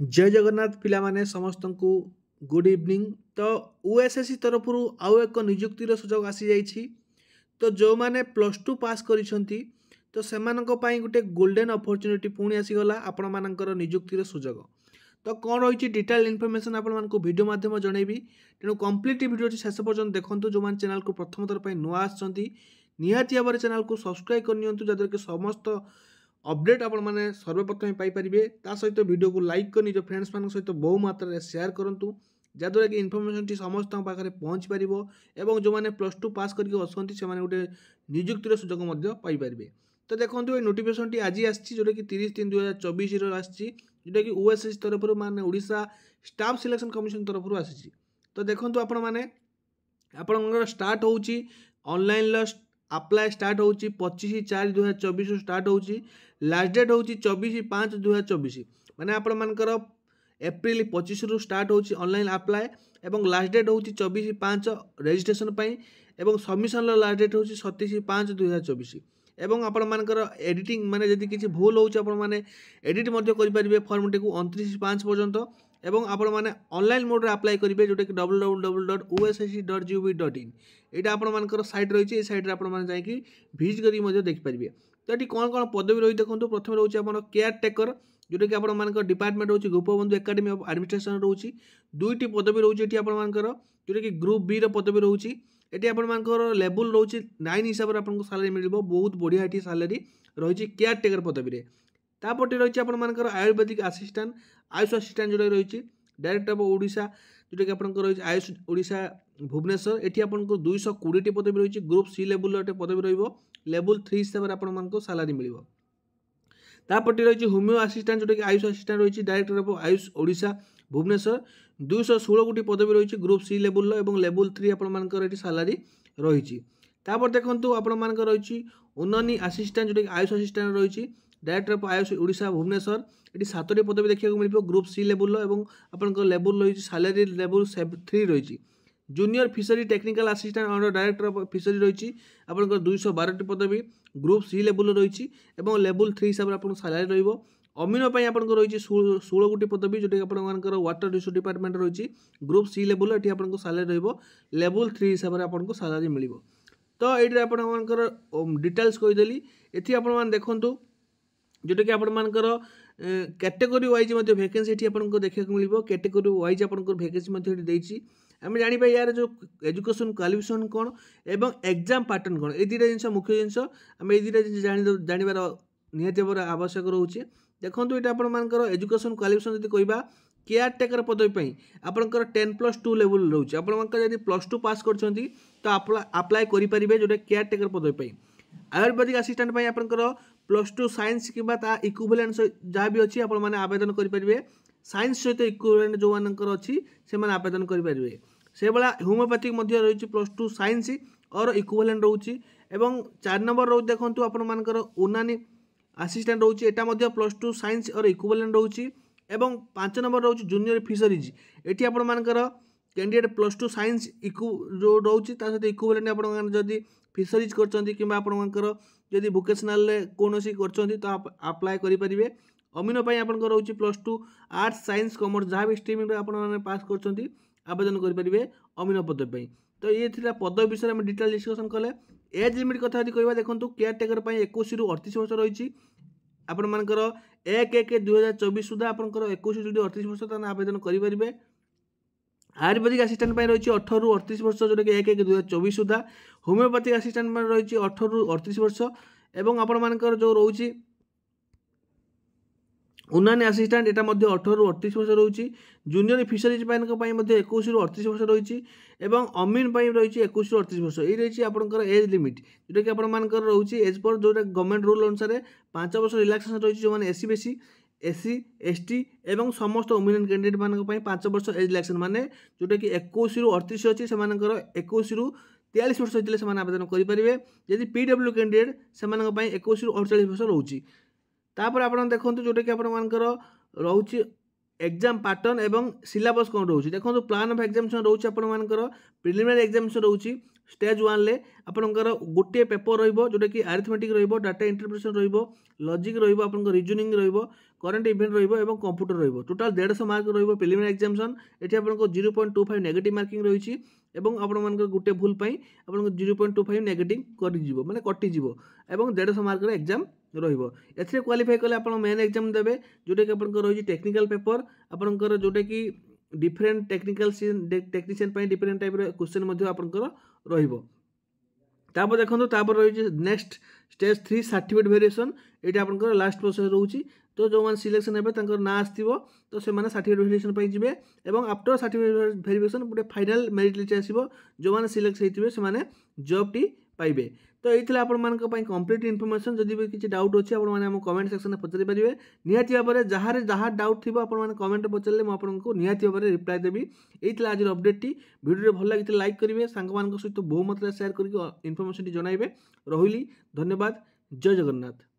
जय जगन्नाथ पिला माने समस्त को गुड इवनिंग। तो ओएसएससी तरफ आउ एक निजुक्तिर सुजोग आसी जाइछि। तो जो माने प्लस टू पास करिसंती तो सेमानक पई गुटे गोल्डन अपॉर्चुनिटी पुणी आसीगला आपण मानकर निजुक्तिर सुजोग। तो कौन रही डिटेल इनफॉरमेशन आपण मानक वीडियो माध्यम जनइबी, तेणु कंप्लीट वीडियो शेष पर्यंत देखंतु। जो मान चैनल को प्रथम थर पई नुआ आछंती निहाती भाव चैनल को सब्सक्राइब करनियंतु, जदर कि समस्त अपडेट आपण मैंने सर्वप्रथम पाइपर। ता सहित वीडियो को लाइक कर निज फ्रेंड्स मान सहित बहु मात्रा शेयर करूँ, जहाँद्वारा कि इनफर्मेशन टी समस्त पाखे पहुँच पार और जो मैंने प्लस टू पास करके अछंती से गोटे निजुक्तिर सुजोग पाइपर। तो देखो ये नोटिफिकेशन टी आज आसी जोटा कि 30/3/2024 आसी, जोटा कि ओएसएससी तरफ माने ओडिशा स्टाफ सिलेक्शन कमिशन तरफ आसी। तो देखो आपण मैंने आपंकर स्टार्ट होची ऑनलाइन अप्लाई स्टार्ट होची 25/4/2024 स्टार्ट होची। लास्ट डेट होची 24/5/2024। माने आपण मानकर एप्रिल 25 रु स्टार्ट होची ऑनलाइन अप्लाई एवं लास्ट डेट होची 24/5 रजिस्ट्रेशन पई एवं सबमिशन लास्ट डेट होची 27/5/2024। एवं आपण मानकर एडिटिंग माने जदि किछि भूल होची आपण माने एडिट मध्य करि परिबे फॉर्म टी को 29/5 पर्यंत। एवं आपण माने ऑनलाइन मोड रे अप्लाई करिवे, जोटा कि www.ossc.gov.in एटा आपण मानकर साइट रही। साइट रे आपण माने जाई कि विजिट करी मध्य देख परिबे। तो ये कौन कौन पदवी रही देखो। प्रथम रोचे आप केयर टेकर, जोटा कि आप डिपार्टमेंट रोचे गोपबंधु एकेडमी ऑफ एडमिनिस्ट्रेशन रोचे। दुईटी पदवी रोचे ये आपंकर, जोटा कि ग्रुप बी पदवी रोचे। ये आपर लेवल रोचे 9 हिसाब से आपको सालारी मिल बहुत बढ़िया ये सालारी रही केयर टेकर पदवी। तापटे रही आपर आयुर्वेदिक आसिस्टांट आयुष आसिस्टांट जोटा रही डायरेक्टर ऑफ ओडिशा, जोटा कि आपंकर रही आयुष ओडिशा भुवनेश्वर। ये आपको 220 पदवी रही। ग्रुप सी लेवल पदवी रही लेवल 3 हिसाब से आपको सालारी मिल। तापटे रही होमियो आसिस्टांट, जोटा कि आयुष आसिस्टांट रही डायरेक्टर ऑफ आयुष ओडिशा भुवनेश्वर। 216 पदवी रही ग्रुप सी लेवल और लेवल 3 आपर ये सालारी रही। तापर देखो आपर रही उन्ननी आसिस्टांट, जोटा कि आयुष आसिस्टांट रही डायरेक्टर ऑफ आयुष ओडिशा भुवनेश्वर। ये 7टी पदवी देखा मिल ग्रुप सी लेवल और आप लेवल रही सालारी लेवल 3 रही। Junior fishery technical assistant under director of fishery रही आपंकर 212 पदवी ग्रुप सी लेवल रही और लेवल 3 हिसाब से आपको सालारी रही। अमीनो आपको रही 16 पदवी, जोटा कि आपर वाटर रिसोर्स डिपार्टमेंट रही ग्रुप सी लेवल। ये आपको सालारी रही लेवल 3 हिसाब से आपको सालारी मिल। तो ये आपर डिटेल्स कहीदेली। ये आप देखूँ, जोटा कि आपर कैटेगोरी वाइज वैकेंसी ये आपको देखा मिल। कैटेगोरी वाइज आपको वैकेंसी देती आम जाना यार जो एजुकेशन क्वालिफिकेशन कौन एवं एग्जाम पैटर्न कौन, ये दुटा जिन मुख्य जिनस आम ये दुटा जानवर निहत भाव आवश्यक रोचे। देखो ये आपर एजुकेशन क्वालिफिकेशन जब कह केयर टेकर पदवी आपंकर 10+2 लेवल रोचे। आपड़ी प्लस टू पास कर अप्लाई करेंगे जोटा केयर टेकर पदवी। आयुर्वेदिक आसिस्टेंट आपंकर +2 साइंस कि इक्विवेलेंट जहाँ भी अच्छी आपने आवेदन करेंगे। साइंस सहित इक्विवेलेंट जो मानकर अच्छी से आवेदन करेंगे। से भाया होमियोपैथिक रही +2 साइंस और इक्विवेलेंट रोचे। 4 नंबर रोज देखो आपर उनानी आसिस्टेंट रोचे, एटा +2 साइंस और इक्विवेलेंट रोचे। 5 नंबर रोचे जूनियर फिशरीज, ये आपर कैंडिडेट +2 साइंस जो रोचे सहित इक्विवेलेंट आप जदि फिशरीज कर जदि वोकेशनल कौन कर अप्लाई करेंगे। अमीनो आपको रोचे +2 आर्ट्स साइंस कॉमर्स जहाँ भी स्ट्रीम पास कर आवेदन करेंगे अमीनो पदवी। तो ये थी पदवी विषय में डिटेल डिस्कसन कले। एज लिमिट कथा कह देखो केयर टेकर 21 रु 38 वर्ष रही। आपर 1/1/2024 सुधा आपंकर 21 रु 38 वर्ष आवेदन करेंगे। आयुर्वेदिक आसिस्टेंट रही 18 रु 38 वर्ष, जोटा कि 1/1/2024 सुधा। होमियोपैथिक आसिस्टेंट रही 18 रु 38 वर्ष और आपर जो रोचे उन्नानी आसिस्टेंट यहाँ 18 रु 38 वर्ष रही। जूनियर फिशरीज 21 रु 38 वर्ष रही और अमीन रही 21 रु 38 वर्ष। ये रही आपंकर एज लिमिट, जोटा कि आपर रोचे एज पर जो गवर्नमेंट रूल अनुसार 5 वर्ष रिलैक्सेशन रही। जो मैंने एससी बीसी एससी एसटी एवं समस्त वुमेन कैंडिडेट मान 5 वर्ष एज रिलैक्सेशन माने जोटा कि 21 रु 38 अच्छी से 21 रु 43 वर्ष होते हैं आवेदन करेंगे। जदि पीडब्ल्यू कैंडिडेट से 21 रु 48 वर्ष रोचे। तापर आप देखो जोटा कि आपर रोचे एग्जाम पैटर्न एवं सिलेबस कौन रोचे देखो प्लान ऑफ एग्जामिनेशन रोचे आपर प्रिलिमिनरी एग्जामिनेशन रोचे स्टेज 1 ले आपनकर गोटे पेपर रहिबो जोटा कि अरिथमेटिक रहिबो डाटा इंटरप्रिटेशन रहिबो लॉजिक रहिबो आपनकर रीजनिंग रहिबो करंट इवेंट रहिबो एवं कंप्यूटर रहिबो टोटल 150 मार्क रहिबो प्रिलिमिनरी एग्जामिनेशन एठी आपनको 0.25 नेगेटिव मार्किंग रहिछि एवं आपनकर गोटे भूल पई आपनको 0.25 नेगेटिव करि जिवो माने कटि जिवो एवं 150 मार्क रे एग्जाम रहिबो एथिरे क्वालिफाई कले आपण मेन एग्जाम देबे जोटा कि आपनकर रहिछि टेक्निकल पेपर आपनकर जोटा कि डिफरेंट टेक्नीशियन पे डिफरेंट टाइप क्वेश्चन मध्य आपनकर रहिबो तापर देखो तापर रही नेक्स्ट स्टेज 3 सर्टिफिकेट वेरिएशन ये आपनकर लास्ट प्रोसेस रोची तो जो मैंने सिलेक्शन हे ना आसो तो से सर्टिफिकेट वेरिएशन पे जिवे एवं आफ्टर सर्टिफिकेट वेरिएशन गोटे फाइनल मेरिट लिस्ट आसो जो मैंने सिलेक्ट होते से जॉब टी पाइबे तो ये आपण कंप्लीट इनफॉरमेशन जदि भी किसी डाउट अच्छे आप कमेंट सेक्शन में पचारि पारे निहाती भाव में जहाँ डाउट थी आपने कमेंट पचारे मुझे निहाती भाव में रिप्लाई देवी यही आज अपडेट टी वीडियो भल लगी लाइक करेंगे सांग सहित बहु मात्रा शेयर करके इनफॉरमेशन जनइबे रही धन्यवाद जय जगन्नाथ।